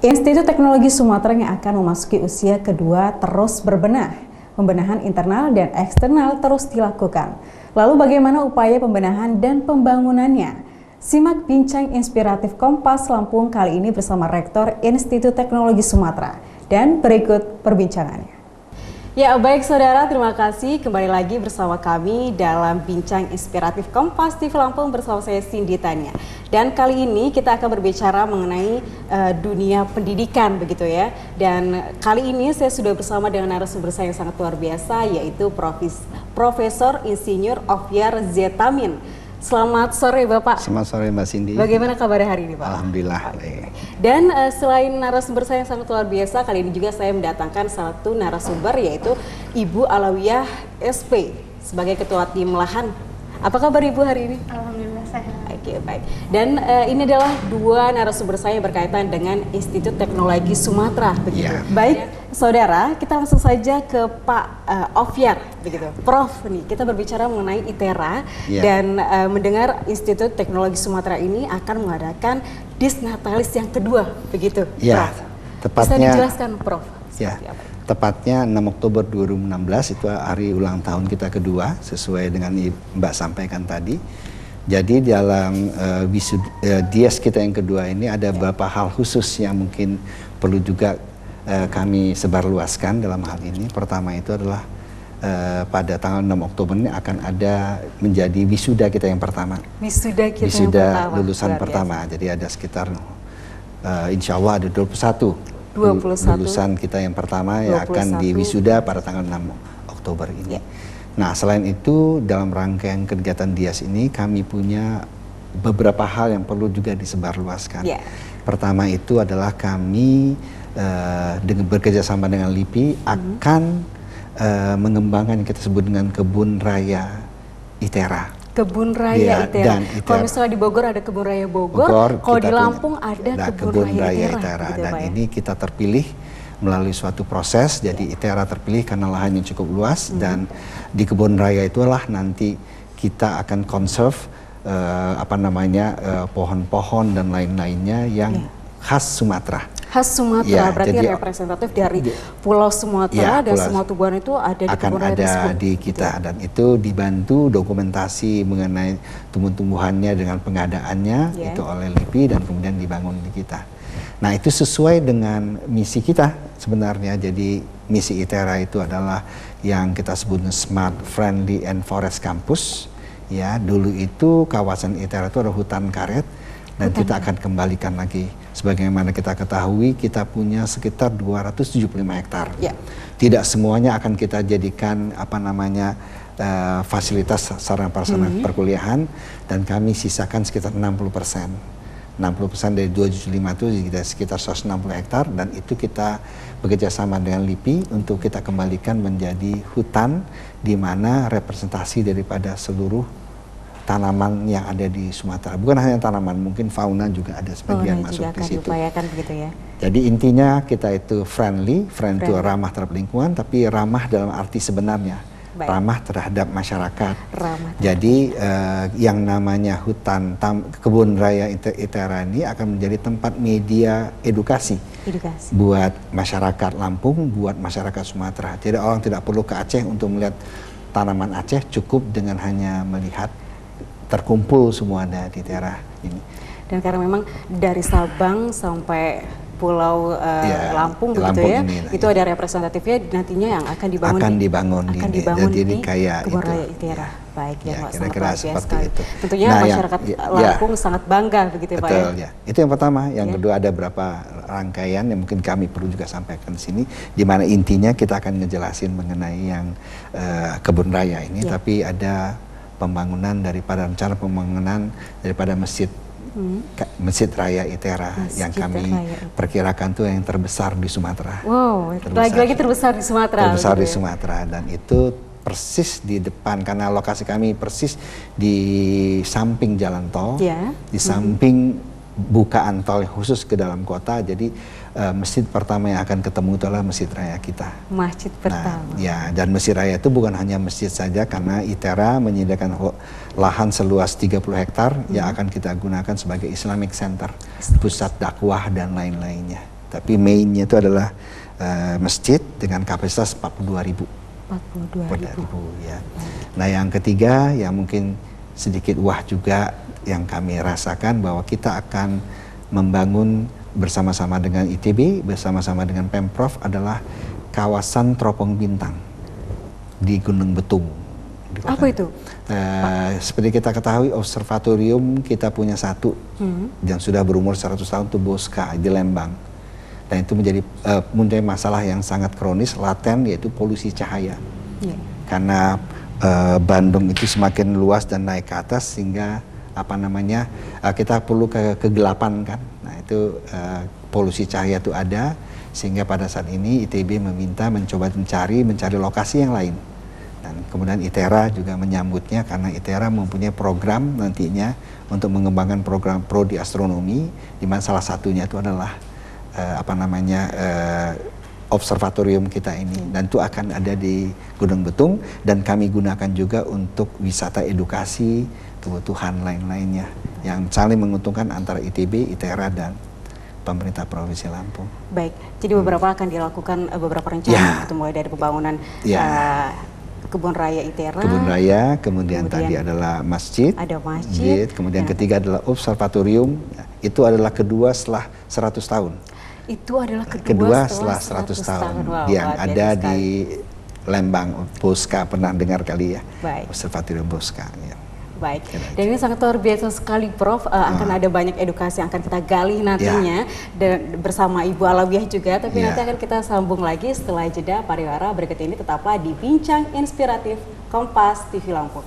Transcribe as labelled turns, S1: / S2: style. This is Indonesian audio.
S1: Institut Teknologi Sumatera yang akan memasuki usia kedua terus berbenah. Pembenahan internal dan eksternal terus dilakukan. Lalu bagaimana upaya pembenahan dan pembangunannya? Simak bincang inspiratif Kompas Lampung kali ini bersama Rektor Institut Teknologi Sumatera. Dan berikut perbincangannya. Ya baik saudara, terima kasih kembali lagi bersama kami dalam Bincang Inspiratif Kompas TV Lampung bersama saya Cindy Tanya. Dan kali ini kita akan berbicara mengenai dunia pendidikan begitu ya. Dan kali ini saya sudah bersama dengan narasumber saya yang sangat luar biasa, yaitu Profesor Insinyur Ovyar Zetamin. Selamat sore Bapak.
S2: Selamat sore Mbak Cindy.
S1: Bagaimana kabarnya hari ini Pak?
S2: Alhamdulillah.
S1: Dan selain narasumber saya yang sangat luar biasa, kali ini juga saya mendatangkan satu narasumber yaitu Ibu Alawiyah SP sebagai Ketua Tim Lahan. Apa kabar Ibu hari ini?
S3: Alhamdulillah sehat.
S1: Oke, baik. Dan ini adalah dua narasumber saya yang berkaitan dengan Institut Teknologi Sumatera begitu.
S2: Yeah.
S1: Baik, saudara, kita langsung saja ke Pak Ovyar begitu. Prof, nih kita berbicara mengenai ITERA dan mendengar Institut Teknologi Sumatera ini akan mengadakan Disnatalis yang kedua begitu.
S2: Ya,
S1: Prof.
S2: tepatnya.
S1: Bisa dijelaskan Prof?
S2: Ya, tepatnya 6 Oktober 2016 itu hari ulang tahun kita kedua sesuai dengan Mbak sampaikan tadi. Jadi dalam dies kita yang kedua ini ada beberapa hal khusus yang mungkin perlu juga kami sebarluaskan dalam hal ini. Pertama itu adalah pada tanggal 6 Oktober ini akan ada menjadi wisuda kita yang pertama.
S1: Wisuda kita
S2: wisuda
S1: yang pertama.
S2: Lulusan pertama. Jadi ada sekitar insya Allah ada 21 lulusan kita yang pertama yang akan diwisuda pada tanggal 6 Oktober ini. Nah, selain itu dalam rangkaian kegiatan DIAS ini kami punya beberapa hal yang perlu juga disebarluaskan. Pertama itu adalah kami bekerjasama dengan LIPI akan mengembangkan yang kita sebut dengan Kebun Raya ITERA.
S1: Kebun Raya ITERA. Kalau misalnya di Bogor ada Kebun Raya Bogor, kalau di Lampung ada Kebun Raya ITERA.
S2: Gitu, dan ini kita terpilih melalui suatu proses, jadi ITERA terpilih karena lahannya cukup luas dan di Kebun Raya itulah nanti kita akan conserve pohon-pohon dan lain-lainnya yang khas Sumatera.
S1: Khas Sumatera, berarti jadi, representatif dari Pulau Sumatera dan semua tumbuhan itu ada di
S2: Kebun Raya tersebut. Di kita dan itu dibantu dokumentasi mengenai tumbuh-tumbuhannya dengan pengadaannya itu oleh LIPI dan kemudian dibangun di kita. Nah itu sesuai dengan misi kita sebenarnya. Jadi misi ITERA itu adalah yang kita sebut Smart, Friendly, and Forest Campus. Ya, dulu itu kawasan ITERA itu ada hutan karet dan kita akan kembalikan lagi. Sebagaimana kita ketahui kita punya sekitar 275 hektar. Tidak semuanya akan kita jadikan fasilitas sarana prasarana perkuliahan dan kami sisakan sekitar 60%. 60% dari 275 itu sekitar 160 hektar dan itu kita bekerja sama dengan LIPI untuk kita kembalikan menjadi hutan di mana representasi daripada seluruh tanaman yang ada di Sumatera. Bukan hanya tanaman, mungkin fauna juga ada sebagian masuk di situ.
S1: Begitu ya.
S2: Jadi intinya kita itu friendly itu ramah terhadap lingkungan, tapi ramah dalam arti sebenarnya. Ramah terhadap masyarakat. Jadi yang namanya hutan Kebun Raya ITERA ini akan menjadi tempat media edukasi buat masyarakat Lampung, buat masyarakat Sumatera. Jadi orang tidak perlu ke Aceh untuk melihat tanaman Aceh, cukup dengan hanya melihat terkumpul semua ada di ITERA ini.
S1: Dan karena memang dari Sabang sampai Pulau Lampung begitu ya, itu ada representatifnya nantinya yang akan dibangun di Kebun Raya ITERA. Baik ya,
S2: kira-kira seperti itu.
S1: Tentunya masyarakat Lampung sangat bangga begitu Pak.
S2: Betul ya. Itu yang pertama. Yang kedua ada beberapa rangkaian yang mungkin kami perlu juga sampaikan di sini, di mana intinya kita akan ngejelasin mengenai yang Kebun Raya ini, tapi ada rencana pembangunan daripada Masjid Raya ITERA yang kami perkirakan tuh yang terbesar di Sumatera.
S1: Wow, lagi-lagi terbesar di Sumatera.
S2: Terbesar di Sumatera dan itu persis di depan karena lokasi kami persis di samping jalan tol, di samping bukaan tol khusus ke dalam kota. Jadi masjid pertama yang akan ketemu itu adalah Masjid Raya kita.
S1: Masjid pertama.
S2: Dan Masjid Raya itu bukan hanya masjid saja karena ITERA menyediakan lahan seluas 30 hektar yang akan kita gunakan sebagai Islamic Center, pusat dakwah dan lain-lainnya. Tapi mainnya itu adalah masjid dengan kapasitas 42.000.
S1: 42.000
S2: ya. Nah yang ketiga yang mungkin sedikit wah juga yang kami rasakan bahwa kita akan membangun bersama-sama dengan ITB, bersama-sama dengan Pemprov adalah kawasan Teropong Bintang di Gunung Betung.
S1: Apa itu?
S2: Seperti kita ketahui observatorium kita punya satu yang sudah berumur 100 tahun itu Bosca di Lembang. Dan itu menjadi masalah yang sangat kronis, laten, yaitu polusi cahaya. Karena Bandung itu semakin luas dan naik ke atas sehingga kita perlu kegelapan kan. Nah itu polusi cahaya itu ada sehingga pada saat ini ITB mencoba mencari lokasi yang lain. Dan kemudian ITERA juga menyambutnya karena ITERA mempunyai program nantinya untuk mengembangkan program prodi astronomi, di mana salah satunya itu adalah observatorium kita ini, dan itu akan ada di Gunung Betung dan kami gunakan juga untuk wisata edukasi, kebutuhan lain-lainnya yang saling menguntungkan antara ITB, ITERA dan pemerintah Provinsi Lampung.
S1: Baik, jadi beberapa akan dilakukan beberapa rencana, mulai dari pembangunan Kebun Raya ITERA.
S2: Kebun Raya, kemudian tadi adalah masjid.
S1: Ada masjid.
S2: Kemudian ketiga adalah observatorium. Itu adalah kedua setelah 100 tahun.
S1: Itu adalah kedua
S2: setelah 100 tahun.
S1: Wow,
S2: yang ada di Lembang, Bosca, pernah dengar kali ya?
S1: Baik.
S2: Observatorium Bosca. Ya.
S1: Baik, dan ini sangat luar biasa sekali Prof, akan ada banyak edukasi yang akan kita gali nantinya dan bersama Ibu Alawiah juga, tapi nanti akan kita sambung lagi setelah jeda pariwara. Berikut ini tetaplah di Bincang Inspiratif Kompas TV Lampung.